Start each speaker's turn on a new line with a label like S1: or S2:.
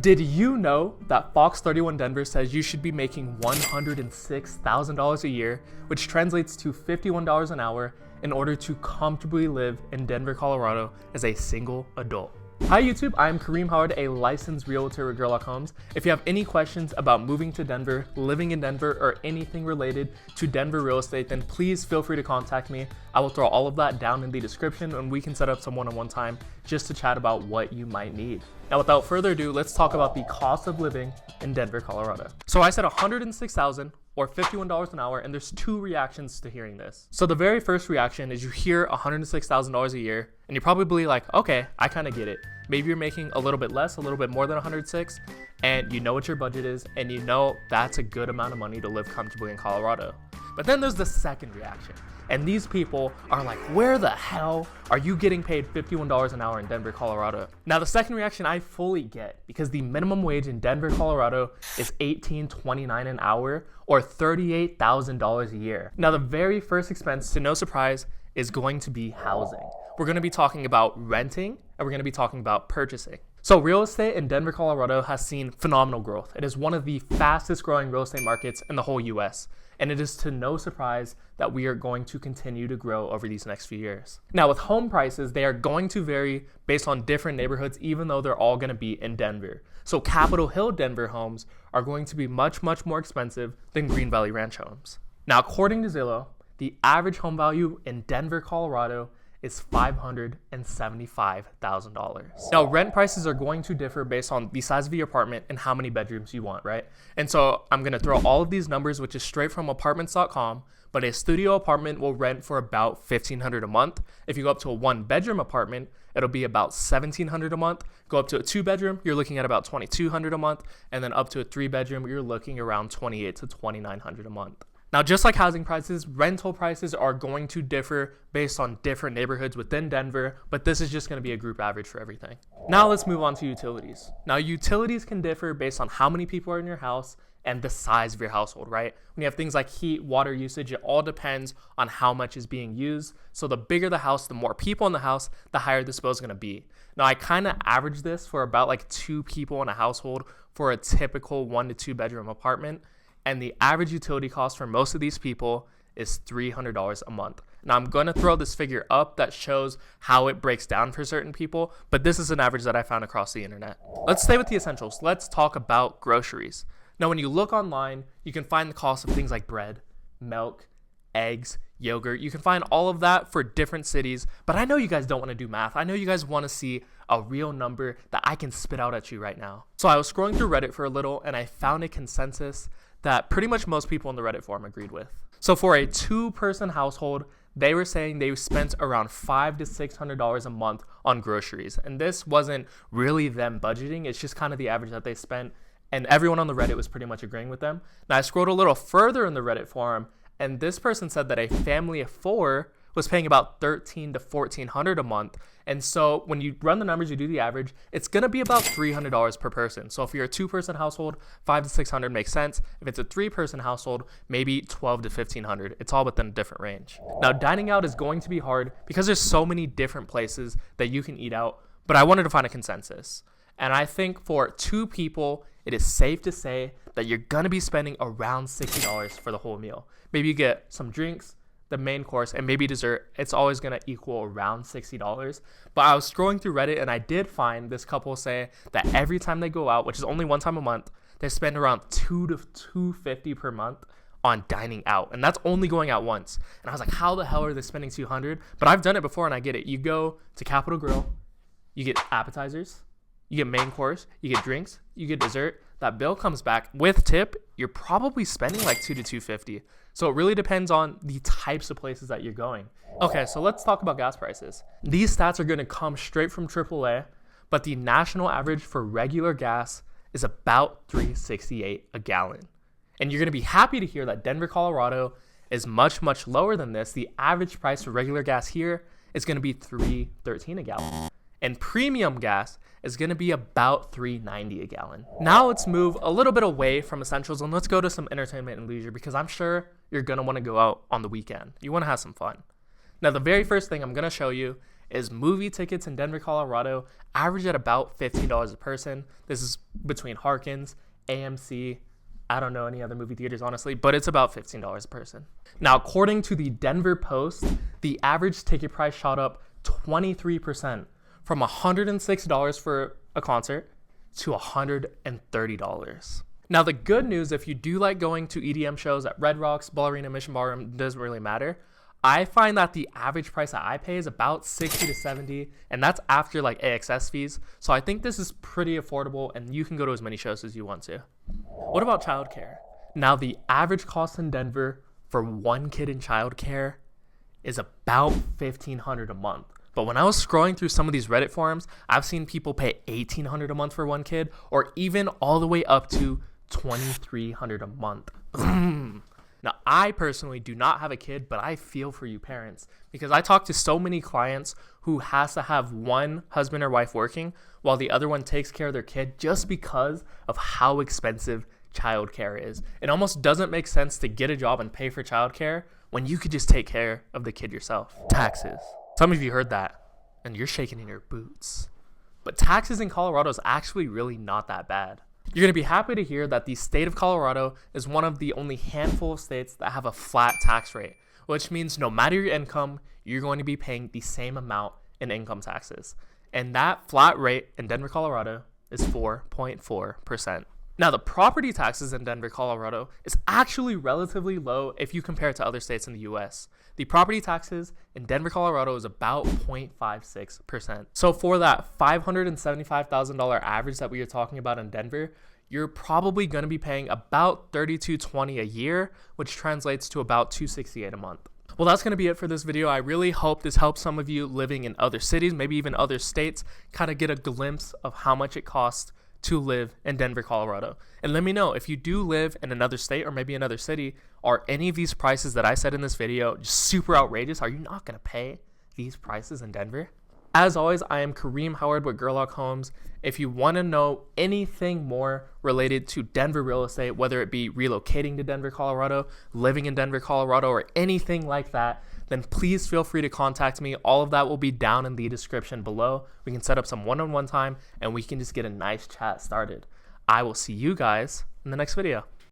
S1: Did you know that Fox 31 Denver says you should be making $106,000 a year, which translates to $51 an hour, in order to comfortably live in Denver, Colorado as a single adult? Hi YouTube, I'm Kareem Howard, a licensed realtor with Gerlach Homes. If you have any questions about moving to Denver, living in Denver, or anything related to Denver real estate, then please feel free to contact me. I will throw all of that down in the description and we can set up some one-on-one time just to chat about what you might need. Now, without further ado, let's talk about the cost of living in Denver, Colorado. So I said $106,000 or $51 an hour, and there's two reactions to hearing this. So the very first reaction is you hear $106,000 a year, and you're probably like, okay, I kind of get it. Maybe you're making a little bit less, a little bit more than 106, and you know what your budget is, and you know that's a good amount of money to live comfortably in Colorado. But then there's the second reaction. And these people are like, where the hell are you getting paid $51 an hour in Denver, Colorado? Now, the second reaction I fully get, because the minimum wage in Denver, Colorado is $18.29 an hour or $38,000 a year. Now, the very first expense, to no surprise, is going to be housing. We're going to be talking about renting and we're going to be talking about purchasing. So real estate in Denver, Colorado has seen phenomenal growth. It is one of the fastest growing real estate markets in the whole US. And it is to no surprise that we are going to continue to grow over these next few years. Now, with home prices, they are going to vary based on different neighborhoods, even though they're all going to be in Denver. So Capitol Hill Denver homes are going to be much, much more expensive than Green Valley Ranch homes. Now, according to Zillow, the average home value in Denver, Colorado is $575,000. Now, rent prices are going to differ based on the size of your apartment and how many bedrooms you want, right? And so I'm gonna throw all of these numbers, which is straight from apartments.com, but a studio apartment will rent for about $1,500 a month. If you go up to a 1-bedroom apartment, it'll be about $1,700 a month. Go up to a 2-bedroom, you're looking at about $2,200 a month. And then up to a 3-bedroom, you're looking around $2,800 to $2,900 a month. Now, just like housing prices, rental prices are going to differ based on different neighborhoods within Denver, but this is just going to be a group average for everything. Now let's move on to utilities. Now, utilities can differ based on how many people are in your house and the size of your household, right? When you have things like heat, water usage, it all depends on how much is being used. So the bigger the house, the more people in the house, the higher this bill is going to be. Now, I kind of average this for about like 2 people in a household for a typical 1 to 2 bedroom apartment. And the average utility cost for most of these people is $300 a month. Now, I'm going to throw this figure up that shows how it breaks down for certain people, but this is an average that I found across the internet. Let's stay with the essentials. Let's talk about groceries. Now, when you look online, you can find the cost of things like bread, milk, eggs, yogurt. You can find all of that for different cities, but I know you guys don't want to do math. I know you guys want to see a real number that I can spit out at you right now. So I was scrolling through Reddit for a little and I found a consensus that pretty much most people in the Reddit forum agreed with. So for a 2-person household, they were saying they spent around $500 to $600 a month on groceries. And this wasn't really them budgeting. It's just kind of the average that they spent. And everyone on the Reddit was pretty much agreeing with them. Now, I scrolled a little further in the Reddit forum, and this person said that a family of 4 was paying about $1,300 to $1,400 a month. And so when you run the numbers, you do the average, it's going to be about $300 per person. So if you're a 2-person household, $500 to $600 makes sense. If it's a 3-person household, maybe $1,200 to $1,500. It's all within a different range. Now, dining out is going to be hard because there's so many different places that you can eat out, but I wanted to find a consensus. And I think for 2 people, it is safe to say that you're going to be spending around $60 for the whole meal. Maybe you get some drinks, the main course, and maybe dessert. It's always going to equal around $60. But I was scrolling through Reddit and I did find this couple say that every time they go out, which is only one time a month, they spend around $200 to $250 per month on dining out. And that's only going out once. And I was like, how the hell are they spending $200? But I've done it before and I get it. You go to Capitol Grill, you get appetizers, you get main course, you get drinks, you get dessert. That bill comes back with tip. You're probably spending like $200 to $250. So it really depends on the types of places that you're going. Okay, so let's talk about gas prices. These stats are going to come straight from AAA, but the national average for regular gas is about $3.68 a gallon. And you're going to be happy to hear that Denver, Colorado is much, much lower than this. The average price for regular gas here is going to be $3.13 a gallon. And premium gas is going to be about $3.90 a gallon. Now let's move a little bit away from essentials and let's go to some entertainment and leisure, because I'm sure you're going to want to go out on the weekend. You want to have some fun. Now, the very first thing I'm going to show you is movie tickets in Denver, Colorado average at about $15 a person. This is between Harkins, AMC, I don't know any other movie theaters, honestly, but it's about $15 a person. Now, according to the Denver Post, the average ticket price shot up 23% from $106 for a concert to $130. Now, the good news, if you do like going to EDM shows at Red Rocks, Ball Arena, Mission Ballroom, doesn't really matter. I find that the average price that I pay is about $60 to $70, and that's after like AXS fees. So I think this is pretty affordable, and you can go to as many shows as you want to. What about childcare? Now, the average cost in Denver for one kid in childcare is about $1,500 a month. But when I was scrolling through some of these Reddit forums, I've seen people pay $1,800 a month for one kid, or even all the way up to $2,300 a month. Now, I personally do not have a kid, but I feel for you parents, because I talk to so many clients who has to have one husband or wife working while the other one takes care of their kid just because of how expensive childcare is. It almost doesn't make sense to get a job and pay for childcare when you could just take care of the kid yourself. Taxes. Some of you heard that, and you're shaking in your boots. But taxes in Colorado is actually really not that bad. You're going to be happy to hear that the state of Colorado is one of the only handful of states that have a flat tax rate, which means no matter your income, you're going to be paying the same amount in income taxes. And that flat rate in Denver, Colorado is 4.4%. Now, the property taxes in Denver, Colorado is actually relatively low if you compare it to other states in the US. The property taxes in Denver, Colorado is about 0.56%. So for that $575,000 average that we are talking about in Denver, you're probably going to be paying about $3,220 a year, which translates to about $268 a month. Well, that's going to be it for this video. I really hope this helps some of you living in other cities, maybe even other states, kind of get a glimpse of how much it costs to live in Denver, Colorado. And let me know if you do live in another state or maybe another city, are any of these prices that I said in this video just super outrageous? Are you not going to pay these prices in Denver? As always, I am Kareem Howard with Gerlach Homes. If you want to know anything more related to Denver real estate, whether it be relocating to Denver, Colorado, living in Denver, Colorado, or anything like that, then please feel free to contact me. All of that will be down in the description below. We can set up some one-on-one time and we can just get a nice chat started. I will see you guys in the next video.